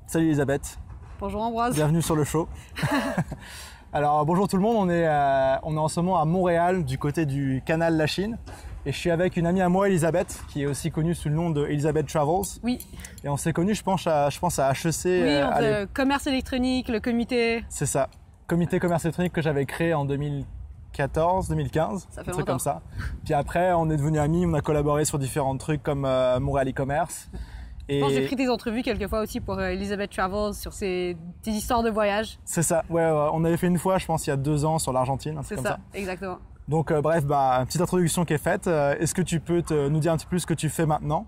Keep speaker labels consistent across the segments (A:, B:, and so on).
A: Salut Elisabeth.
B: Bonjour Ambroise.
A: Bienvenue sur le show. Alors bonjour tout le monde, on est en ce moment à Montréal du côté du canal Lachine et je suis avec une amie à moi, Elisabeth, qui est aussi connue sous le nom de Elisabeth Travels.
B: Oui.
A: Et on s'est connus, je pense à HEC.
B: Oui, on fait commerce électronique, le comité.
A: C'est ça, comité commerce électronique que j'avais créé en 2014, 2015,
B: ça fait
A: un truc
B: longtemps.
A: comme ça. Puis après, on est devenus amis, on a collaboré sur différents trucs comme Montréal e-commerce.
B: Je pense que j'ai pris des entrevues quelquefois aussi pour Elisabeth Travels sur tes histoires de voyage.
A: C'est ça, ouais, on avait fait une fois, je pense, il y a 2 ans sur l'Argentine, un truc comme ça.
B: Exactement.
A: Donc bref, une petite introduction qui est faite. Est-ce que tu peux nous dire un petit peu ce que tu fais maintenant?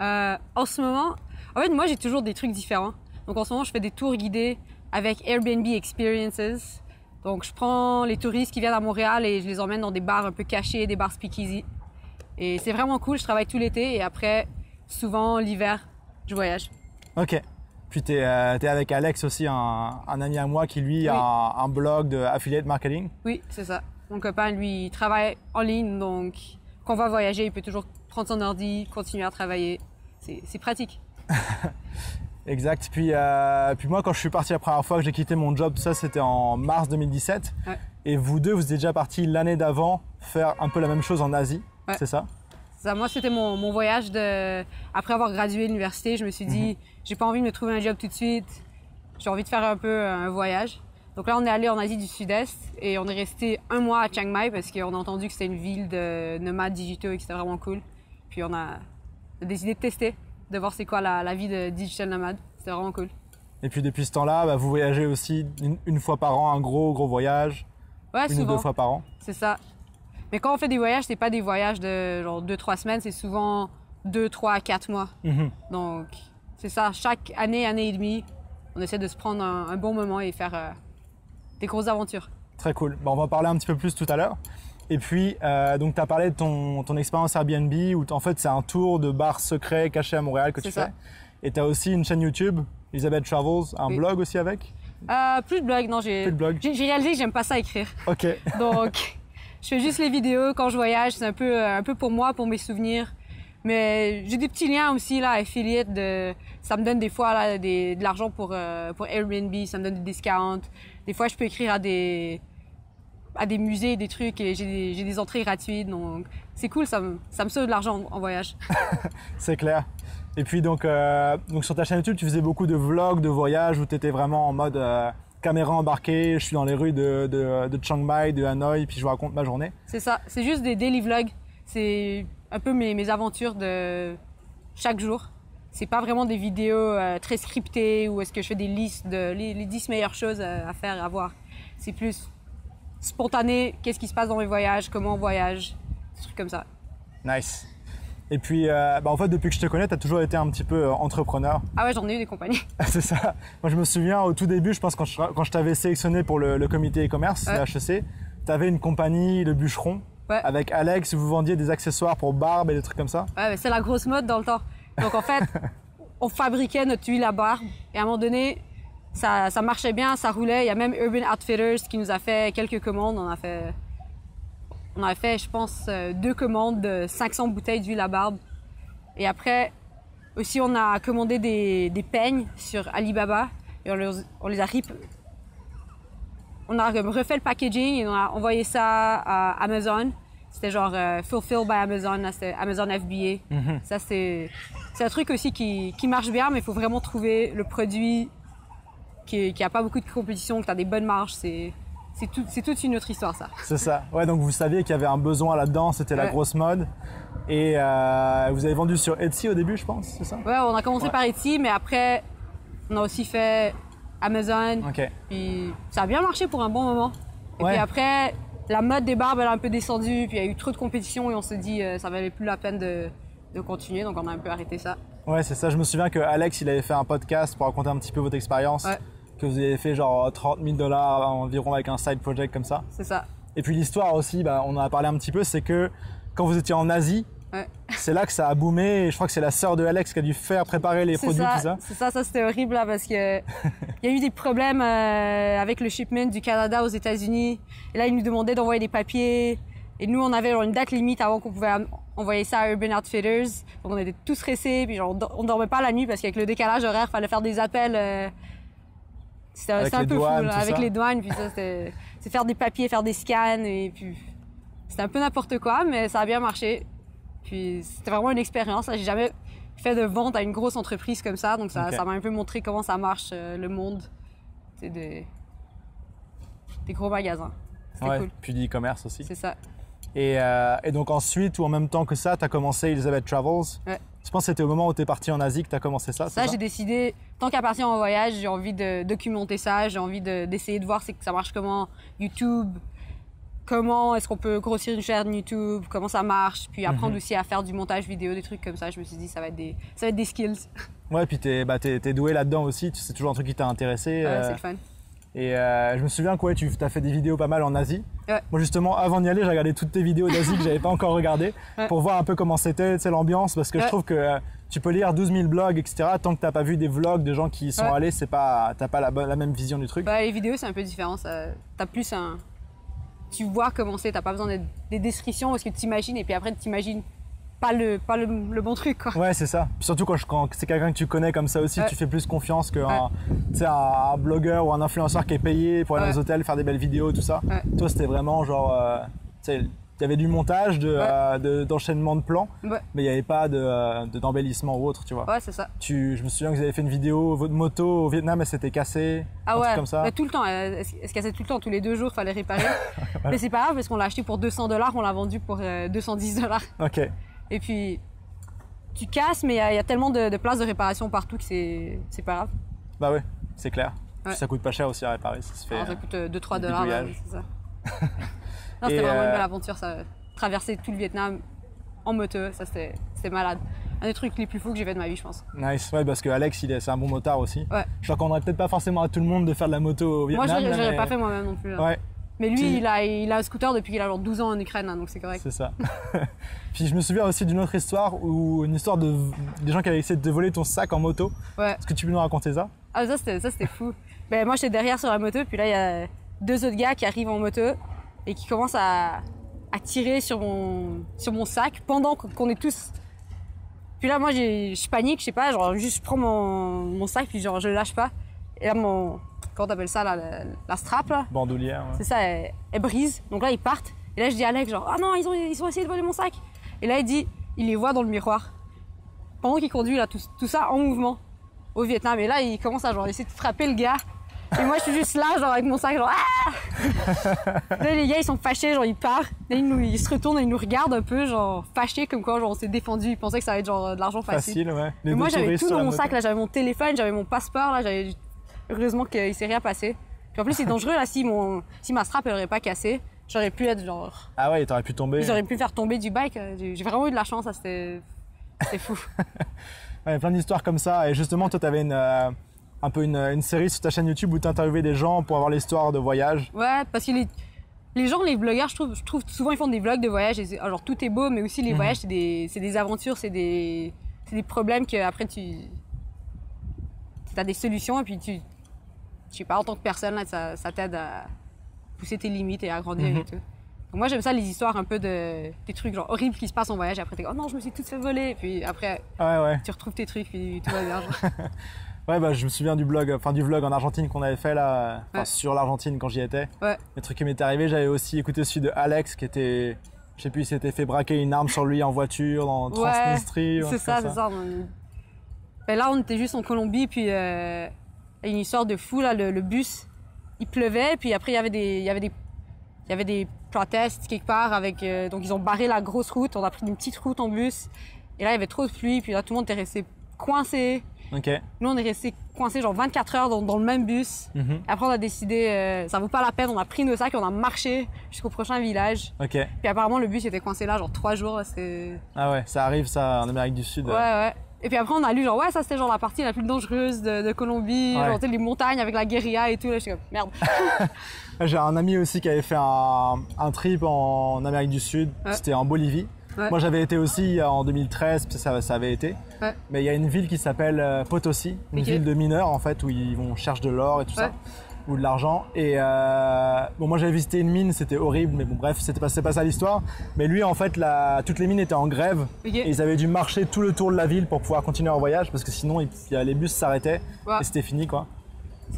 B: En ce moment, en fait, moi j'ai toujours des trucs différents. Donc en ce moment, je fais des tours guidés avec Airbnb Experiences. Donc je prends les touristes qui viennent à Montréal et je les emmène dans des bars un peu cachés, des bars speakeasy. Et c'est vraiment cool, je travaille tout l'été et après, souvent l'hiver, je voyage.
A: Ok. Puis tu es avec Alex aussi, un ami à moi qui lui a un blog de affiliate marketing.
B: Oui, c'est ça. Mon copain, lui, il travaille en ligne, donc quand on va voyager, il peut toujours prendre son ordi, continuer à travailler. C'est pratique.
A: Exact. Puis moi, quand je suis parti la première fois que j'ai quitté mon job, tout ça, c'était en mars 2017.
B: Ouais.
A: Et vous deux, vous étiez déjà partis l'année d'avant faire un peu la même chose en Asie,
B: Ouais.
A: c'est ça?
B: Moi, c'était mon voyage après avoir gradué de l'université. Je me suis dit, j'ai pas envie de me trouver un job tout de suite. J'ai envie de faire un peu un voyage. Donc là, on est allé en Asie du Sud-Est et on est resté 1 mois à Chiang Mai parce qu'on a entendu que c'était une ville de nomades digitaux et que c'était vraiment cool. Puis on a décidé de tester, de voir c'est quoi la vie de digital nomade. C'était vraiment cool.
A: Et puis depuis ce temps-là, vous voyagez aussi une fois par an, un gros voyage?
B: Ouais,
A: une
B: souvent.
A: ou 2 fois par an?
B: C'est ça. Mais quand on fait des voyages, c'est pas des voyages de genre 2-3 semaines, c'est souvent 2, 3, 4 mois. Donc, c'est ça. Chaque année et demie, on essaie de se prendre un bon moment et faire des grosses aventures.
A: Très cool. On va en parler un petit peu plus tout à l'heure. Et puis, donc tu as parlé de ton expérience Airbnb où en fait c'est un tour de bar secret caché à Montréal que tu fais. Et tu as aussi une chaîne YouTube, Elisabeth Travels, un blog aussi avec?
B: Plus de blog, non. J'ai réalisé que j'aime pas ça écrire.
A: Ok.
B: Donc, je fais juste les vidéos quand je voyage. C'est un peu pour moi, pour mes souvenirs. Mais j'ai des petits liens aussi, là, affiliate. Ça me donne des fois là, de l'argent pour Airbnb, ça me donne des discounts. Des fois, je peux écrire à des musées, des trucs, et j'ai des entrées gratuites. Donc, c'est cool, ça me sauve de l'argent en voyage.
A: C'est clair. Et puis, donc sur ta chaîne YouTube, tu faisais beaucoup de vlogs de voyage où tu étais vraiment en mode caméra embarquée, je suis dans les rues de Chiang Mai, de Hanoï, puis je vous raconte ma journée. C'est ça.
B: C'est juste des daily vlogs. C'est un peu mes aventures de chaque jour. C'est pas vraiment des vidéos très scriptées où est-ce que je fais des listes les 10 meilleures choses à faire, à voir. C'est plus spontané, qu'est-ce qui se passe dans mes voyages, comment on voyage, des trucs comme ça.
A: Nice. Et puis, en fait, depuis que je te connais, tu as toujours été un petit peu entrepreneur.
B: Ah ouais, j'en ai eu des compagnies.
A: C'est ça. Moi, je me souviens au tout début, je pense, quand je t'avais sélectionné pour le comité e-commerce, le HEC, tu avais une compagnie de bûcherons. Ouais. Avec Alex, vous vendiez des accessoires pour barbe et des trucs comme ça?
B: Ouais, mais c'est la grosse mode dans le temps. Donc en fait, on fabriquait notre huile à barbe et à un moment donné, ça marchait bien, ça roulait. Il y a même Urban Outfitters qui nous a fait quelques commandes. On a fait, je pense, 2 commandes de 500 bouteilles d'huile à barbe. Et après, aussi, on a commandé des peignes sur Alibaba et on les a on a refait le packaging et on a envoyé ça à Amazon. C'était genre Fulfilled by Amazon, c'était Amazon FBA. Ça, c'est un truc aussi qui marche bien, mais il faut vraiment trouver le produit qui a pas beaucoup de compétition, que tu as des bonnes marges. C'est toute une autre histoire, ça.
A: C'est ça. Ouais, donc vous saviez qu'il y avait un besoin là-dedans, c'était la grosse mode. Et vous avez vendu sur Etsy au début, je pense, c'est ça?
B: Ouais, on a commencé par Etsy, mais après, on a aussi fait Amazon.
A: Ok.
B: Puis ça a bien marché pour un bon moment. Et puis après, la mode des barbes, elle a un peu descendu, puis il y a eu trop de compétition et on s'est dit ça valait plus la peine de continuer, donc on a un peu arrêté ça. Ouais,
A: c'est ça. Je me souviens que Alex, il avait fait un podcast pour raconter un petit peu votre expérience.
B: Ouais.
A: Que vous avez fait genre 30 000 $ environ avec un side project comme ça.
B: C'est ça.
A: Et puis l'histoire aussi, on en a parlé un petit peu, c'est que quand vous étiez en Asie, c'est là que ça a boomé et je crois que c'est la sœur de Alex qui a dû faire préparer les produits, tout ça.
B: C'est ça, c'était horrible là, parce que il y a eu des problèmes avec le shipment du Canada aux États-Unis. Et là, ils nous demandaient d'envoyer des papiers. Et nous, on avait une date limite avant qu'on pouvait On voyait ça à Urban Outfitters. Donc on était tous stressés, puis genre, on dormait pas la nuit parce qu'avec le décalage horaire, il fallait faire des appels. C'était un peu
A: douanes,
B: fou, là, avec les douanes. Puis ça, c'est faire des papiers, faire des scans. Et puis c'était un peu n'importe quoi, mais ça a bien marché. Puis c'était vraiment une expérience. J'ai jamais fait de vente à une grosse entreprise comme ça. Donc ça m'a un peu montré comment ça marche, le monde des gros magasins. C'était cool.
A: Puis du e-commerce aussi.
B: C'est ça.
A: Et donc ensuite, ou en même temps que ça, tu as commencé Elizabeth Travels.
B: Ouais.
A: Je pense que c'était au moment où tu es parti en Asie que tu as commencé ça.
B: Ça, j'ai décidé, tant qu'à partir en voyage, j'ai envie de documenter ça, j'ai envie d'essayer de voir que ça marche comment, YouTube, comment est-ce qu'on peut grossir une chaîne YouTube, comment ça marche, puis apprendre aussi à faire du montage vidéo, des trucs comme ça. Je me suis dit, ça va être des skills.
A: Ouais, puis t'es doué là-dedans aussi, c'est toujours un truc qui t'a intéressé.
B: Ouais, c'est le fun.
A: Et je me souviens que tu as fait des vidéos pas mal en Asie.
B: Ouais.
A: Moi justement, avant d'y aller, j'ai regardé toutes tes vidéos d'Asie que j'avais pas encore regardées pour voir un peu comment c'était, l'ambiance, parce que je trouve que tu peux lire 12 000 blogs, etc. Tant que t'as pas vu des vlogs de gens qui y sont allés, t'as pas la même vision du truc.
B: Les vidéos, c'est un peu différent. T'as plus tu vois comment c'est, t'as pas besoin des descriptions parce que tu t'imagines et puis après tu t'imagines pas le bon truc, quoi.
A: Ouais, c'est ça. Puis surtout quand c'est quelqu'un que tu connais comme ça aussi, tu fais plus confiance qu'un un blogueur ou un influenceur qui est payé pour aller dans les hôtels, faire des belles vidéos, tout ça. Toi, c'était vraiment genre, il y avait du montage, d'enchaînement de plans, mais il n'y avait pas d'embellissement ou autre, tu vois.
B: Ouais, c'est ça.
A: Je me souviens que vous avez fait une vidéo, votre moto au Vietnam, elle s'était cassée, un truc comme ça.
B: Bah, tout le temps, elle se cassait tout le temps, tous les 2 jours, il fallait réparer. Mais c'est pas grave parce qu'on l'a acheté pour $200, on l'a vendu pour $210.
A: Ok.
B: Et puis, tu casses, mais il y a tellement de places de réparation partout que c'est pas grave.
A: Bah ouais, c'est clair.
B: Ouais.
A: Puis ça coûte pas cher aussi à réparer, ça se fait.
B: Alors, ça coûte $2-3, c'est ça. Non, c'était vraiment une belle aventure, ça. Traverser tout le Vietnam en moto, ça c'était malade. Un des trucs les plus fous que j'ai fait de ma vie, je pense.
A: Nice, ouais, parce que Alex, c'est un bon motard aussi.
B: Ouais.
A: Je recommanderais peut-être pas forcément à tout le monde de faire de la moto au Vietnam.
B: Moi, je l'aurais pas fait moi-même non plus. Là.
A: Ouais.
B: Mais lui, il a un scooter depuis qu'il a genre 12 ans en Ukraine, hein, donc c'est correct.
A: C'est ça. Puis je me souviens aussi d'une autre histoire, une histoire des gens qui avaient essayé de te voler ton sac en moto.
B: Ouais.
A: Est-ce que tu peux nous raconter ça?
B: Ah, ça c'était fou. Ben, moi, j'étais derrière sur la moto, puis là, il y a 2 autres gars qui arrivent en moto et qui commencent à tirer sur mon sac pendant qu'on est tous... Puis là, moi, je panique, je sais pas, genre, juste je prends mon sac, puis genre, je le lâche pas. Et là, comment t'appelles ça, là, la strap, là?
A: Bandoulière. Ouais.
B: C'est ça, elle brise. Donc là, ils partent. Et là, je dis à Alex, genre, ah non, ils ont essayé de voler mon sac. Et là, il les voit dans le miroir. Pendant qu'il conduit, là, tout ça en mouvement au Vietnam. Et là, il commence à genre, essayer de frapper le gars. Et moi, je suis juste là, genre, avec mon sac, genre, ah! Là, les gars, ils sont fâchés, genre, ils partent. Là, ils se retournent et ils nous regardent un peu, genre, fâchés, comme quoi, genre, on s'est défendu. Ils pensaient que ça allait être, genre, de l'argent facile.
A: Ouais.
B: Mais moi, j'avais tout dans mon sac, là. J'avais mon téléphone, j'avais mon passeport, là. Heureusement qu'il s'est rien passé. Puis en plus, c'est dangereux, là. Si ma strap, elle aurait pas cassé, j'aurais pu être, genre...
A: Ah ouais, t'aurais pu tomber.
B: Ils auraient pu me faire tomber du bike. J'ai vraiment eu de la chance, ça, c'était fou.
A: Ouais, plein d'histoires comme ça. Et justement, toi, t'avais un peu une série sur ta chaîne YouTube où t'interviewais des gens pour avoir l'histoire de voyage.
B: Ouais, parce que les gens, les blogueurs, je trouve souvent ils font des vlogs de voyage. Et alors tout est beau, mais aussi les voyages, c'est des aventures, c'est des problèmes que après tu as des solutions et puis je sais pas, en tant que personne, là, ça t'aide à pousser tes limites et à grandir et tout. Donc moi, j'aime ça, les histoires un peu des trucs genre horribles qui se passent en voyage. Et après, t'es oh non, je me suis tout fait voler. Et puis après, tu retrouves tes trucs puis tout va bien. Genre.
A: Ouais, bah, je me souviens du vlog en Argentine qu'on avait fait là, sur l'Argentine quand j'y étais.
B: Ouais.
A: Le truc qui m'est arrivé, j'avais aussi écouté celui de Alex qui était, je sais plus, il s'était fait braquer une arme sur lui en voiture dans Transnistrie.
B: C'est ça. Ben là, on était juste en Colombie, puis une histoire de fou, là, le bus, il pleuvait, puis après, il y avait des protestes quelque part avec, donc ils ont barré la grosse route, on a pris une petite route en bus, et là, il y avait trop de pluie, puis là, tout le monde était resté coincé.
A: Okay.
B: Nous, on est resté coincés genre 24 heures dans le même bus. Après, on a décidé, ça vaut pas la peine, on a pris nos sacs et on a marché jusqu'au prochain village.
A: Okay.
B: Puis apparemment, le bus était coincé là genre 3 jours. Là,
A: ah ouais, ça arrive ça en Amérique du Sud.
B: Ouais. Et puis après, on a lu genre, ça c'était genre la partie la plus dangereuse de Colombie, genre les montagnes avec la guérilla et tout. Là, je suis comme, merde.
A: J'ai un ami aussi qui avait fait un trip en Amérique du Sud, c'était en Bolivie. Ouais. Moi, j'avais été aussi en 2013, ça avait été. Ouais. Mais il y a une ville qui s'appelle Potosi, une ville de mineurs en fait, où ils cherchent de l'or et tout ça. ou de l'argent. Et bon, moi j'avais visité une mine, c'était horrible, mais bon bref, c'est pas ça l'histoire. Mais lui en fait, toutes les mines étaient en grève et ils avaient dû marcher tout le tour de la ville pour pouvoir continuer leur voyage parce que sinon les bus s'arrêtaient et c'était fini quoi.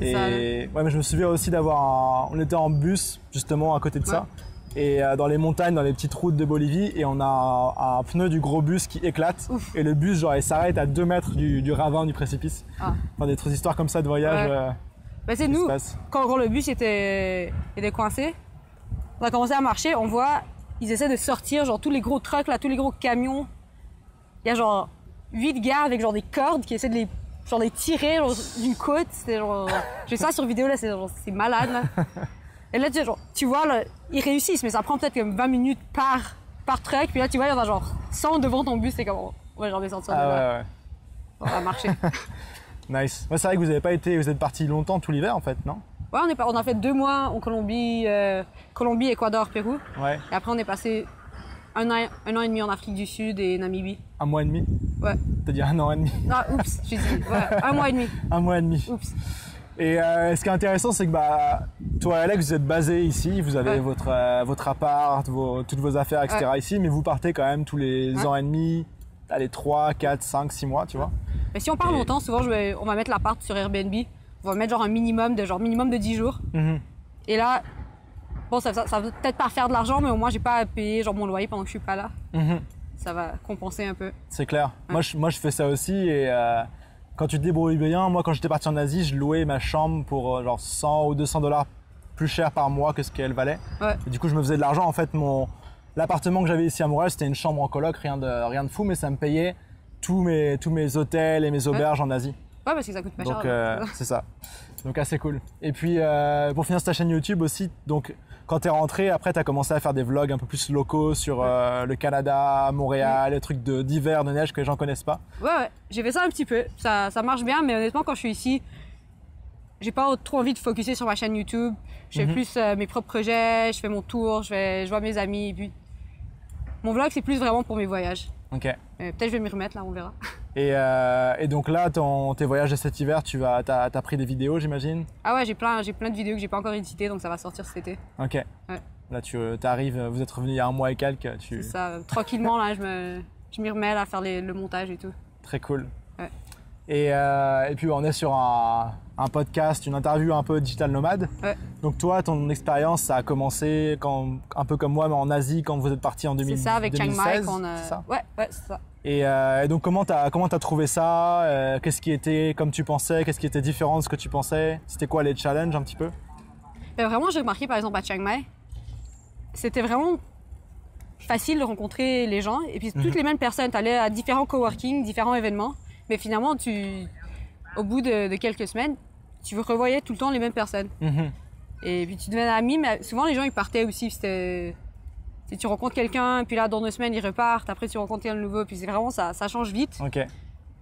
A: Et ouais, mais je me souviens aussi on était en bus justement à côté de ça. Et dans les montagnes, dans les petites routes de Bolivie, et on a un pneu du gros bus qui éclate. Ouf. Et le bus, genre, il s'arrête à 2 mètres du ravin du précipice. Enfin, des histoires comme ça de voyage.
B: Bah, c'est nous, quand le bus était coincé, on a commencé à marcher, on voit, ils essaient de sortir, genre, tous les gros trucks, là, tous les gros camions. Il y a genre 8 gars avec genre des cordes qui essaient de les tirer d'une côte. C'était genre. J'ai ça sur vidéo, là, c'est malade, là. Et là, tu vois, là, ils réussissent, mais ça prend peut-être comme 20 minutes par truck. Puis là, tu vois, il y en a genre 100 devant ton bus. C'est comme, on va jamais sortir de là. On va marcher.
A: Nice. Ouais, c'est vrai que vous êtes partis longtemps tout l'hiver, en fait, non?
B: Ouais, on a fait 2 mois en Colombie, Équateur, Pérou. Ouais. Et après, on est passé un an et demi en Afrique du Sud et Namibie.
A: 1 mois et demi?
B: Ouais.
A: T'as dit 1 an et demi?
B: Ah, oups, j'ai dit, ouais, 1 mois et demi.
A: 1 mois et demi.
B: Oups.
A: Et ce qui est intéressant, c'est que toi et Alex, vous êtes basés ici, vous avez votre appart, toutes vos affaires, etc. ici, mais vous partez quand même tous les ans et demi, allez, 3, 4, 5, 6 mois, tu vois.
B: Mais si on part longtemps, souvent on va mettre l'appart sur Airbnb, on va mettre genre un minimum de 10 jours. Et là, bon, ça va peut-être pas faire de l'argent, mais au moins j'ai pas à payer genre mon loyer pendant que je suis pas là. Ça va compenser un peu.
A: C'est clair. Moi, je fais ça aussi et... Quand tu te débrouilles bien, moi quand j'étais parti en Asie, je louais ma chambre pour genre 100 ou 200 $ plus cher par mois que ce qu'elle valait. Ouais. Et du coup, je me faisais de l'argent. En fait, l'appartement que j'avais ici à Montréal, c'était une chambre en coloc, rien de fou, mais ça me payait tous mes hôtels et mes auberges en Asie.
B: Ouais, parce que ça coûte pas cher.
A: Donc c'est ça. Donc assez cool. Et puis pour finir ta chaîne YouTube aussi, donc quand t'es rentré, après t'as commencé à faire des vlogs un peu plus locaux sur le Canada, Montréal, les trucs d'hiver, de neige que les gens connaissent pas.
B: Ouais, j'ai fait ça un petit peu. Ça marche bien, mais honnêtement quand je suis ici, j'ai pas trop envie de focusser sur ma chaîne YouTube. Je fais plus mes propres projets, je fais mon tour, je vois mes amis. Et puis mon vlog c'est plus vraiment pour mes voyages.
A: Ok.
B: Peut-être je vais m'y remettre là, on verra.
A: Et donc là, tes voyages de cet hiver, t'as pris des vidéos, j'imagine? Ah
B: ouais, j'ai plein de vidéos que j'ai pas encore éditées, donc ça va sortir cet été.
A: Ok. Ouais. Là, t'arrives, vous êtes revenu il y a 1 mois et quelques.
B: C'est ça, tranquillement là, je m'y remets à faire le montage et tout.
A: Très cool.
B: Ouais.
A: Et puis on est sur un podcast, une interview un peu digital nomade. Ouais. Donc toi, ton expérience, ça a commencé un peu comme moi, mais en Asie, quand vous êtes parti en 2016.
B: C'est ça, avec Chiang Mai.
A: C'est ça?
B: Ouais, c'est ça.
A: Et donc comment t'as trouvé ça? Qu'est-ce qui était comme tu pensais? Qu'est-ce qui était différent de ce que tu pensais? C'était quoi les challenges un petit peu?
B: Vraiment, j'ai remarqué par exemple à Chiang Mai, c'était vraiment facile de rencontrer les gens. Et puis toutes les mêmes personnes, t'allais à différents coworking, différents événements. Mais finalement, au bout de quelques semaines, tu revoyais tout le temps les mêmes personnes. Et puis tu devenais ami, mais souvent les gens ils partaient aussi. Si tu rencontres quelqu'un, puis là dans 2 semaines ils repartent, après tu rencontres quelqu'un de nouveau, puis c'est vraiment ça change vite.
A: Okay.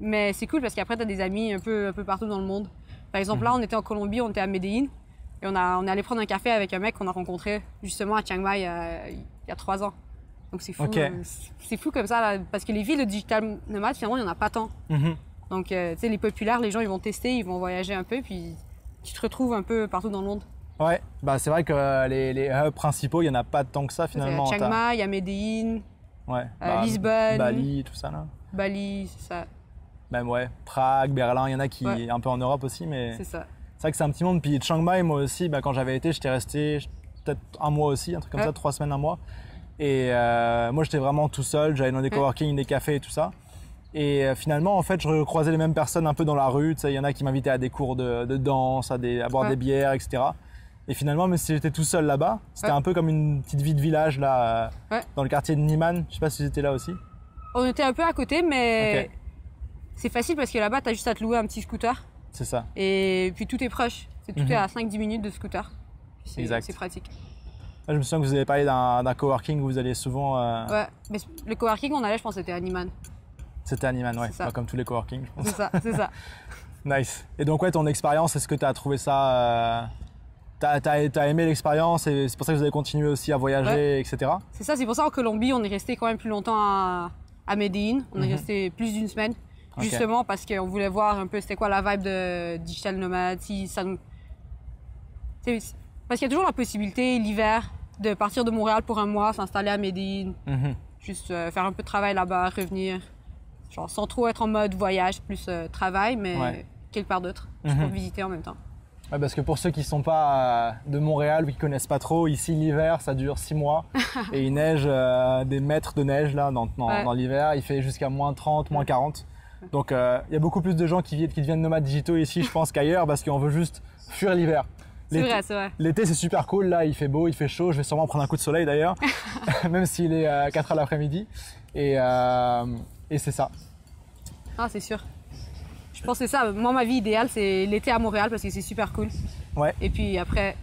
B: Mais c'est cool parce qu'après tu as des amis un peu partout dans le monde. Par exemple là on était en Colombie, on était à Medellín, et on est allé prendre un café avec un mec qu'on a rencontré justement à Chiang Mai il y a 3 ans. Donc c'est fou, c'est fou comme ça là, parce que les villes de digital nomades finalement il n'y en a pas tant. Donc tu sais les populaires, les gens ils vont tester, ils vont voyager un peu, puis tu te retrouves un peu partout dans le monde.
A: Ouais, c'est vrai que les hubs principaux, il n'y en a pas tant que ça finalement.
B: Il y a Chiang Mai, il y a Medellín,
A: ouais,
B: Lisbonne,
A: Bali, tout ça là.
B: Bali, c'est ça.
A: Même Prague, Berlin, il y en a qui un peu en Europe aussi, mais
B: c'est ça.
A: C'est vrai que c'est un petit monde. Puis Chiang Mai, moi aussi, quand j'avais été, j'étais resté peut-être 1 mois aussi, un truc comme ça, 3 semaines, 1 mois. Et moi j'étais vraiment tout seul, j'allais dans des coworking, des cafés et tout ça. Et finalement, en fait, je recroisais les mêmes personnes un peu dans la rue. Tu sais, il y en a qui m'invitaient à des cours de danse, à boire des bières, etc. Et finalement, même si j'étais tout seul là-bas, c'était un peu comme une petite vie de village là, dans le quartier de Niman. Je sais pas si j'étais là aussi. On
B: était un peu à côté, mais c'est facile parce que là-bas, tu as juste à te louer un petit scooter.
A: C'est ça.
B: Et puis tout est proche. Tout est à 5-10 minutes de scooter. C'est pratique.
A: Je me souviens que vous avez parlé d'un coworking où vous alliez souvent.
B: Ouais, mais le coworking où on allait, je pense, c'était à Niman.
A: C'était à Niman, ouais. Comme tous les coworking, je pense.
B: C'est ça.
A: Nice. Et donc, ton expérience, est-ce que tu as trouvé ça. T'as aimé l'expérience et c'est pour ça que vous avez continué aussi à voyager, etc.
B: C'est ça, c'est pour ça qu'en Colombie, on est resté quand même plus longtemps à Medellín. On est resté plus d'1 semaine. Justement parce qu'on voulait voir un peu c'était quoi la vibe de digital nomade, si ça nous... Parce qu'il y a toujours la possibilité, l'hiver, de partir de Montréal pour un mois, s'installer à Medellín, juste faire un peu de travail là-bas, revenir. Genre, sans trop être en mode voyage, plus travail, mais quelque part d'autre, juste pour visiter en même temps.
A: Ouais, parce que pour ceux qui ne sont pas de Montréal ou qui ne connaissent pas trop, ici l'hiver ça dure 6 mois et il neige des mètres de neige là, dans l'hiver, il fait jusqu'à moins 30, moins 40. Donc il y a beaucoup plus de gens qui deviennent nomades digitaux ici je pense qu'ailleurs parce qu'on veut juste fuir l'hiver.
B: C'est vrai.
A: L'été c'est super cool, là il fait beau, il fait chaud, je vais sûrement prendre un coup de soleil d'ailleurs, même s'il est 4h l'après-midi et c'est ça.
B: Ah c'est sûr. Je pense que c'est ça. Moi, ma vie idéale, c'est l'été à Montréal parce que c'est super cool.
A: Ouais.
B: Et puis après,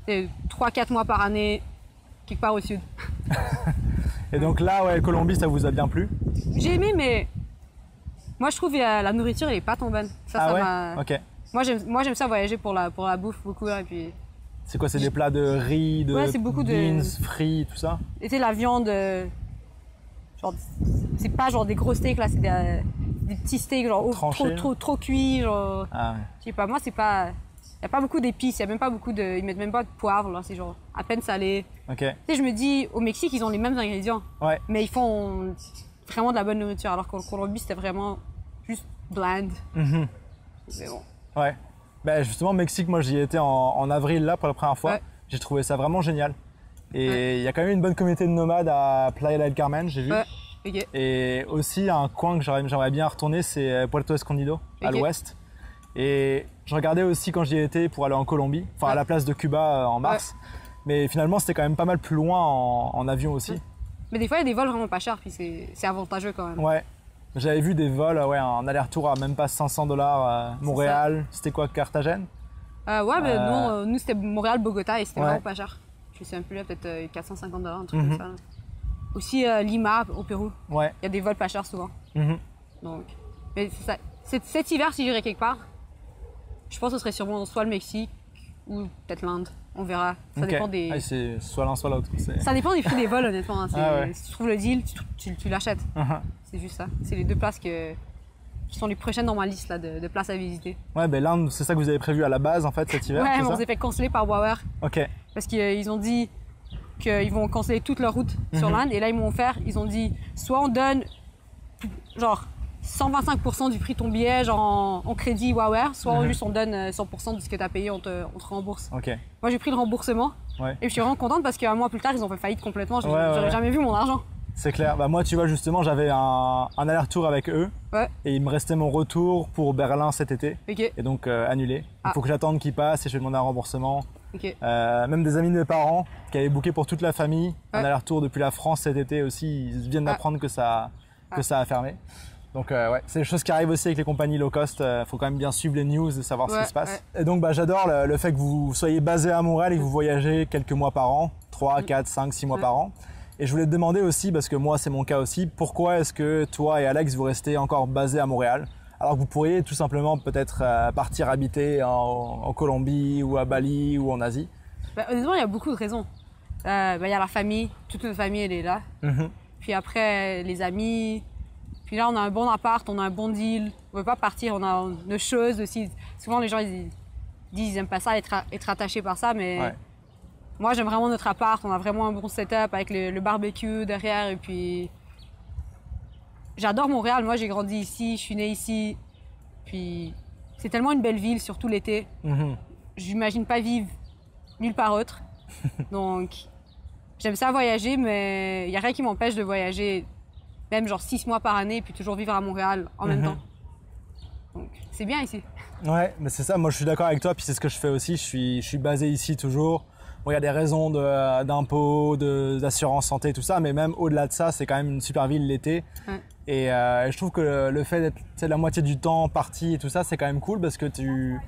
B: 3-4 mois par année, quelque part au sud.
A: Et donc là, ouais, Colombie, ça vous a bien plu?
B: J'ai aimé, mais moi, je trouve que la nourriture, elle est pas tant bonne.
A: Ça Ok.
B: Moi, j'aime ça voyager pour la bouffe beaucoup. Et puis...
A: C'est quoi? C'est des plats de riz, de beans, frits, tout ça?
B: Et tu sais, la viande, genre, c'est pas genre des gros steaks, là, c'est des petits steaks genre trop cuits, genre. Je sais pas, moi c'est pas. Il n'y a pas beaucoup d'épices, il y a même pas beaucoup de. Ils mettent même pas de poivre, là, c'est genre à peine salé.
A: Ok.
B: Tu sais, je me dis, au Mexique, ils ont les mêmes ingrédients.
A: Ouais.
B: Mais ils font vraiment de la bonne nourriture, alors qu'en Colombie, c'était vraiment juste bland. Mais bon.
A: Ouais. Ben justement, Mexique, moi j'y étais en avril là pour la première fois. Ouais. J'ai trouvé ça vraiment génial. Et il y a quand même une bonne communauté de nomades à Playa del Carmen, j'ai vu.
B: Ouais. Okay.
A: Et aussi un coin que j'aimerais bien retourner, c'est Puerto Escondido, à l'ouest. Et je regardais aussi quand j'y étais pour aller en Colombie, enfin à la place de Cuba en mars. Mais finalement c'était quand même pas mal plus loin en avion aussi.
B: Mais des fois il y a des vols vraiment pas chers, puis c'est avantageux quand même.
A: Ouais, j'avais vu des vols, en aller-retour à même pas $500 Montréal. C'était quoi, Carthagène?
B: Ouais, mais nous c'était Montréal-Bogota et c'était vraiment pas cher. Je sais même plus là, peut-être $450, un truc comme ça. Aussi Lima au Pérou. Ouais. Il y a des vols pas chers souvent. Donc, mais c'est ça. Cet hiver, si j'irais quelque part, je pense que ce serait sûrement soit le Mexique ou peut-être l'Inde. On verra. Ça dépend des.
A: Ah, c'est soit l'un soit l'autre.
B: Ça dépend des prix des vols honnêtement. Si tu trouves le deal, tu l'achètes. C'est juste ça. C'est les deux places qui sont les prochaines dans ma liste là, de places à visiter. Ouais,
A: ben l'Inde, c'est ça que vous avez prévu à la base en fait cet hiver.
B: Ouais, on s'est fait canceller par Wower.
A: Ok.
B: Parce qu'ils ont dit qu'ils vont canceller toute leur route sur l'Inde. Et là, ils ont dit, soit on donne genre 125% du prix de ton billet genre en crédit Wower, soit juste on donne 100% de ce que tu as payé, on te rembourse.
A: Okay.
B: Moi, j'ai pris le remboursement et je suis vraiment contente parce qu'un mois plus tard, ils ont fait faillite complètement. J'aurais jamais vu mon argent. C'est
A: clair. Bah, moi, tu vois, justement, j'avais un aller-retour avec eux et il me restait mon retour pour Berlin cet été. Et donc annulé. Il faut que j'attende qu'ils passent et je vais demander un remboursement. Même des amis de mes parents qui avaient booké pour toute la famille un aller-retour depuis la France cet été aussi, ils viennent d'apprendre que ça a fermé. Donc c'est des choses qui arrivent aussi avec les compagnies low cost, faut quand même bien suivre les news et savoir ce qui se passe. Et donc j'adore le fait que vous soyez basé à Montréal et que vous voyagez quelques mois par an, 3, 4, 5, 6 mois par an. Et je voulais te demander aussi, parce que moi c'est mon cas aussi, pourquoi est-ce que toi et Alex vous restez encore basés à Montréal alors que vous pourriez tout simplement peut-être partir habiter en Colombie ou à Bali ou en Asie?
B: Honnêtement, il y a beaucoup de raisons. Il y a la famille, toute notre famille elle est là. Puis après les amis. Puis là, on a un bon appart, on a un bon deal. On ne veut pas partir, on a nos choses aussi. Souvent, les gens ils disent qu'ils n'aiment pas ça, être attachés par ça, mais moi, j'aime vraiment notre appart. On a vraiment un bon setup avec le barbecue derrière. Et puis, j'adore Montréal. Moi, j'ai grandi ici, je suis née ici. Puis, c'est tellement une belle ville, surtout l'été. J'imagine pas vivre nulle part autre. Donc, j'aime ça voyager, mais il n'y a rien qui m'empêche de voyager même genre 6 mois par année et puis toujours vivre à Montréal en même temps. Donc c'est bien ici.
A: Ouais, mais c'est ça, moi je suis d'accord avec toi, puis c'est ce que je fais aussi, je suis basé ici toujours. Bon, il y a des raisons d'impôts, d'assurance santé, tout ça, mais même au-delà de ça, c'est quand même une super ville l'été. Et je trouve que le fait d'être la moitié du temps parti et tout ça, c'est quand même cool parce que tu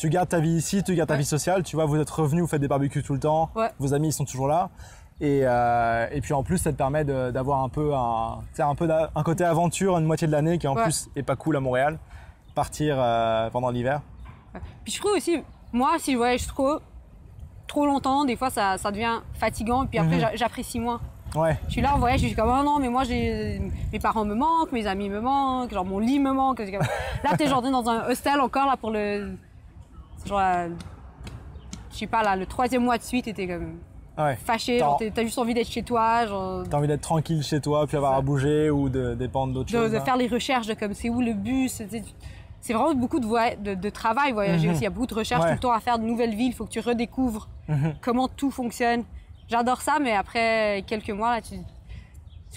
A: gardes ta vie ici, tu gardes ta vie sociale, tu vois, vous êtes revenus, vous faites des barbecues tout le temps, vos amis ils sont toujours là. Et puis en plus ça te permet d'avoir un peu un côté aventure une moitié de l'année qui en plus est pas cool à Montréal, partir pendant l'hiver.
B: Puis je trouve aussi, moi si je voyage trop longtemps, des fois ça devient fatigant et puis après j'apprécie moins. Je suis là en voyage, je suis comme oh non mais moi mes parents me manquent, mes amis me manquent, genre mon lit me manque. Là t'es genre dans un hostel encore là pour le genre je sais pas, là, le 3e mois de suite, t'étais comme fâché, genre t'as juste envie d'être chez toi.
A: T'as envie d'être tranquille chez toi, puis avoir à bouger ou de dépendre d'autres choses.
B: De faire les recherches de comme c'est où le bus. C'est vraiment beaucoup de travail, voyager aussi. Il y a beaucoup de recherches tout le temps à faire, de nouvelles villes, il faut que tu redécouvres comment tout fonctionne. J'adore ça, mais après quelques mois, là, tu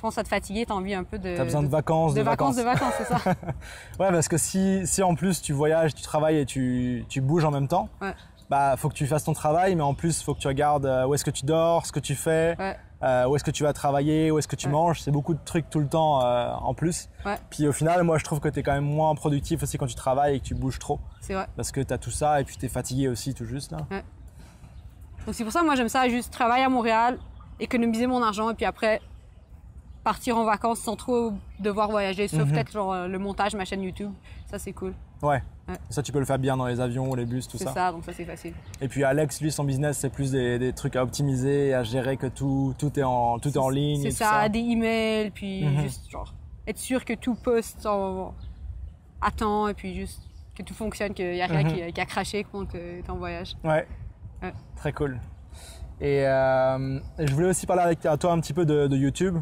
B: commences à te fatiguer, t'as envie un peu de...
A: T'as besoin de vacances,
B: de vacances, c'est ça.
A: Ouais, parce que si en plus tu voyages, tu travailles et tu bouges en même temps, bah faut que tu fasses ton travail, mais en plus faut que tu regardes où est-ce que tu dors, ce que tu fais, où est-ce que tu vas travailler, où est-ce que tu manges. C'est beaucoup de trucs tout le temps en plus. Puis au final, moi je trouve que tu es quand même moins productif aussi quand tu travailles et que tu bouges trop.
B: C'est vrai.
A: Parce que tu as tout ça et puis tu es fatigué aussi tout juste là.
B: Donc c'est pour ça que moi j'aime ça, juste travailler à Montréal, économiser mon argent et puis après partir en vacances sans trop devoir voyager, sauf peut-être genre le montage, ma chaîne YouTube. Ça c'est cool.
A: Ouais. Ça, tu peux le faire bien dans les avions, les bus, tout ça.
B: C'est ça, donc ça, c'est facile.
A: Et puis Alex, lui, son business, c'est plus des trucs à optimiser, à gérer que tout est en ligne.
B: C'est ça, des emails, puis juste genre être sûr que tout poste à temps, et puis juste que tout fonctionne, qu'il n'y a rien qui a craché quand tu es en voyage.
A: Ouais. Très cool. Et je voulais aussi parler avec toi un petit peu de YouTube.